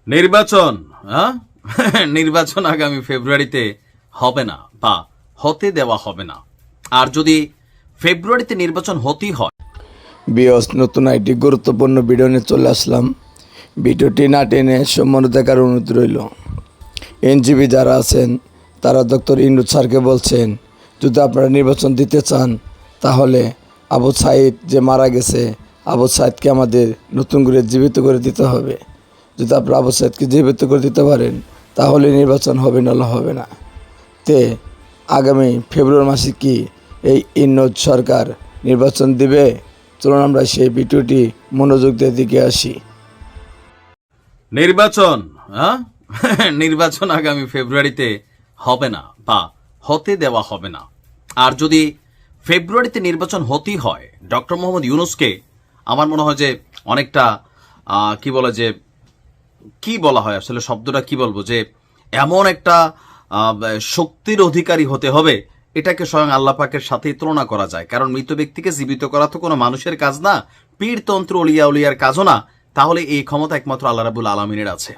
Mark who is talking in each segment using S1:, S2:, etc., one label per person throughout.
S1: নির্বাচন হ্যাঁ নির্বাচন আগামী ফেব্রুয়ারিতে হবে না বা হতে দেওয়া হবে না। আর যদি ফেব্রুয়ারিতে নির্বাচন হতেই হয়,
S2: বিয়স নতুন একটি গুরুত্বপূর্ণ ভিডিও নিয়ে চলে আসলাম। ভিডিওটি না টেনে সম্পূর্ণ দেখার অনুরোধ রইল। এনজিপি যারা আছেন তারা ডক্টর ইউনূস স্যারকে বলছেন, যদি আপনারা নির্বাচন দিতে চান তাহলে আবু সাইদ যে মারা গেছে, আবু সাইদকে আমাদের নতুন করে জীবিত করে দিতে হবে। যদি আপনারা আবু সাইদকে জীবিত করে দিতে পারেন তাহলে নির্বাচন হবে, নাহলে হবে না। তে আগামী ফেব্রুয়ারি মাসে কি এই ইউনূস সরকার নির্বাচন দিবে? চলুন আমরা সেই ভিডিওটি মনোযোগ দিয়ে দিকে আসি।
S1: নির্বাচন নির্বাচন আগামী ফেব্রুয়ারিতে হবে না বা হতে দেওয়া হবে না। আর যদি ফেব্রুয়ারিতে নির্বাচন হতেই হয়, ডক্টর মোহাম্মদ ইউনূসকে আমার মনে হয় যে অনেকটা কি বলা হয় আসলে শব্দটা কি বলবো, যে এমন একটা শক্তির অধিকারী হতে হবে, এটাকে স্বয়ং আল্লাহ পাকের সাথেই তুলনা করা যায়। কারণ মৃত ব্যক্তিকে জীবিত করা তো কোনো মানুষের কাজ না, পীরতন্ত্র অলিয়া উলিয়ার কাজও না। তাহলে এই ক্ষমতা একমাত্র আল্লাহ রাব্বুল আলামিনের আছে।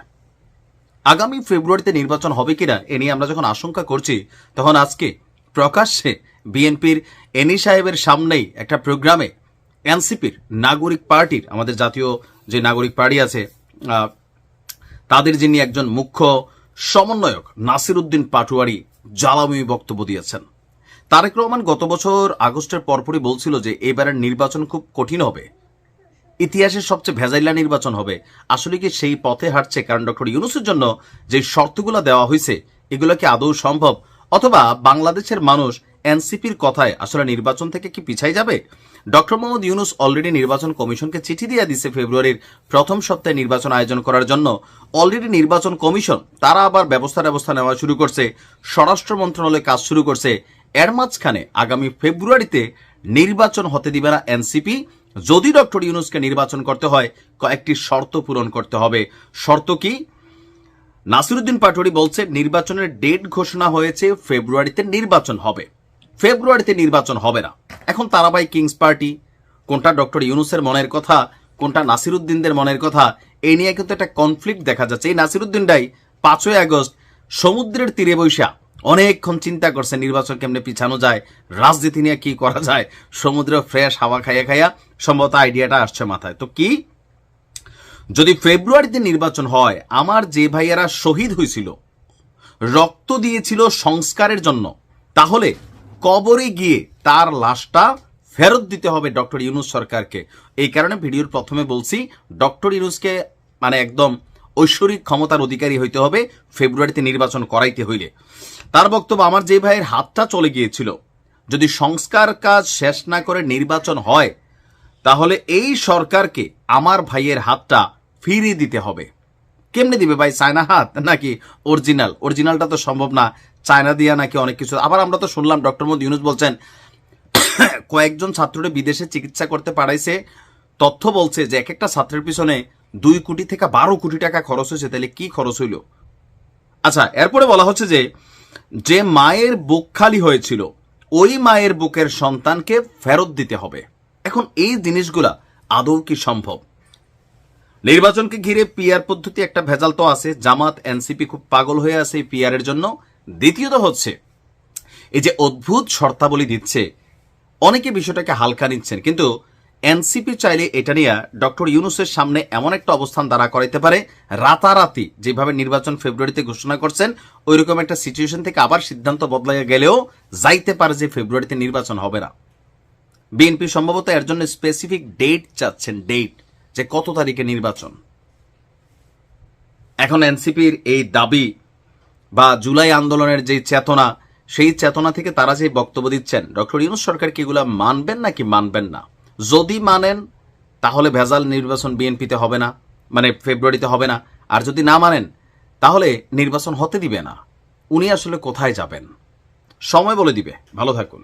S1: আগামী ফেব্রুয়ারিতে নির্বাচন হবে কিনা এ নিয়ে আমরা যখন আশঙ্কা করছি, তখন আজকে প্রকাশ্যে বিএনপির এনি সাহেবের সামনেই একটা প্রোগ্রামে এনসিপির নাগরিক পার্টির, আমাদের জাতীয় যে নাগরিক পার্টি আছে, তাদের যিনি একজন মুখ্য সমন্বয়ক নাসির উদ্দিন পাটোয়ারি জ্বালাময়ী বক্তব্য দিয়েছেন। তারেক রহমান গত বছর আগস্টের পরপরই বলছিল যে এবারের নির্বাচন খুব কঠিন হবে, ইতিহাসের সবচেয়ে ভেজাইলা নির্বাচন হবে। আসলে কি সেই পথে হাঁটছে? কারণ ডক্টর ইউনূসের জন্য যে শর্তগুলো দেওয়া হয়েছে এগুলো কি আদৌ সম্ভব, অথবা বাংলাদেশের মানুষ এনসিপির কথায় আসলে নির্বাচন থেকে কি পিছাই যাবে? ডক্টর মোহাম্মদ ইউনূস অলরেডি নির্বাচন কমিশনকে চিঠি দিয়ে দিছে ফেব্রুয়ারির প্রথম সপ্তাহে নির্বাচন আয়োজন করার জন্য। অলরেডি নির্বাচন কমিশন তারা আবার ব্যবস্থা নেওয়া শুরু করছে, স্বরাষ্ট্র মন্ত্রণালয় কাজ শুরু করছে। এর মাঝখানে আগামী ফেব্রুয়ারিতে নির্বাচন হতে দিবে না এনসিপি। যদি ডক্টর ইউনূসকে নির্বাচন করতে হয়, কয়েকটি শর্ত পূরণ করতে হবে। শর্ত কি? নাসির উদ্দিন পাটোয়ারি বলছে নির্বাচনের ডেট ঘোষণা হয়েছে, ফেব্রুয়ারিতে নির্বাচন হবে, ফেব্রুয়ারিতে নির্বাচন হবে না। এখন তারাবাই কিংস পার্টি, কোনটা ডক্টর ইউনূসের মনের কথা, কোনটা নাসির উদ্দিনদের মনের কথা, এই নিয়ে কিন্তু একটা কনফ্লিক্ট দেখা যাচ্ছে। এই নাসির উদ্দিনটাই 5ই আগস্ট সমুদ্রের তীরে বৈশা অনেকক্ষণ চিন্তা করছে নির্বাচন কেমনে পিছানো যায়, রাজনীতি নিয়ে কি করা যায়। সমুদ্র ফ্রেশ হাওয়া খাইয়া খাইয়া সম্ভবত আইডিয়াটা আসছে মাথায়। তো কি, যদি ফেব্রুয়ারিতে নির্বাচন হয়, আমার যে ভাইয়েরা শহীদ হয়েছিল, রক্ত দিয়েছিল সংস্কারের জন্য, তাহলে কবরে গিয়ে তার লাশটা ফেরত দিতে হবে ডক্টর ইউনূস সরকারকে। এই কারণে ভিডিওর প্রথমে বলছি, ডক্টর ইউনূসকে মানে একদম ঐশ্বরিক ক্ষমতার অধিকারী হইতে হবে ফেব্রুয়ারিতে নির্বাচন করাইতে হইলে। তার বক্তব্য, আমার যে ভাইয়ের হাতটা চলে গিয়েছিল, যদি সংস্কার কাজ শেষ না করে নির্বাচন হয়, তাহলে এই সরকারকে আমার ভাইয়ের হাতটা ফিরিয়ে দিতে হবে। কেমনে দিবে ভাই? চায়না হাত নাকি অরিজিনালটা তো সম্ভব না, চায়না দিয়া নাকি অনেক কিছু। আবার আমরা তো শুনলাম ডক্টর মোহাম্মদ ইউনূস বলছেন কয়েকজন ছাত্রকে বিদেশে চিকিৎসা করতে পাঠাইছে। তথ্য বলছে যে এক একটা ছাত্রের পিছনে 2 কোটি থেকে 12 কোটি টাকা খরচ হয়েছে। তাহলে কি খরচ হইল? আচ্ছা, এরপরে বলা হচ্ছে যে মায়ের বুক খালি হয়েছিল, ওই মায়ের বুকের সন্তানকে ফেরত দিতে হবে। এখন এই জিনিসগুলা আদৌ কি সম্ভব? নির্বাচনকে ঘিরে পিআর পদ্ধতি একটা ভেজাল তো আছে, জামাত এনসিপি খুব পাগল হয়ে আছে এই পিআর এর জন্য। দ্বিতীয়ত হচ্ছে এই যে অদ্ভুত শর্তাবলী দিচ্ছে, অনেকে বিষয়টাকে হালকা নিচ্ছেন, কিন্তু এনসিপি চাইলে এটা নিয়ে ডক্টর ইউনূসের সামনে এমন একটা অবস্থান দাঁড়া করাইতে পারে, রাতারাতি যেভাবে নির্বাচন ফেব্রুয়ারিতে ঘোষণা করছেন ওইরকম একটা সিচুয়েশন থেকে আবার সিদ্ধান্ত বদলাইয়া গেলেও যাইতে পারে যে ফেব্রুয়ারিতে নির্বাচন হবে না। বিএনপি সম্ভবত এর জন্য স্পেসিফিক ডেট চাচ্ছেন, ডেট যে কত তারিখে নির্বাচন। এখন এনসিপির এই দাবি বা জুলাই আন্দোলনের যে চেতনা, সেই চেতনা থেকে তারা যে বক্তব্য দিচ্ছেন, ডক্টর ইউনূস সরকার কি এগুলা মানবেন নাকি মানবেন না? যদি মানেন তাহলে ভেজাল নির্বাচন বিএনপিতে হবে না, মানে ফেব্রুয়ারিতে হবে না। আর যদি না মানেন তাহলে নির্বাচন হতে দিবে না। উনি আসলে কোথায় যাবেন? সময় বলে দিবে। ভালো থাকুন।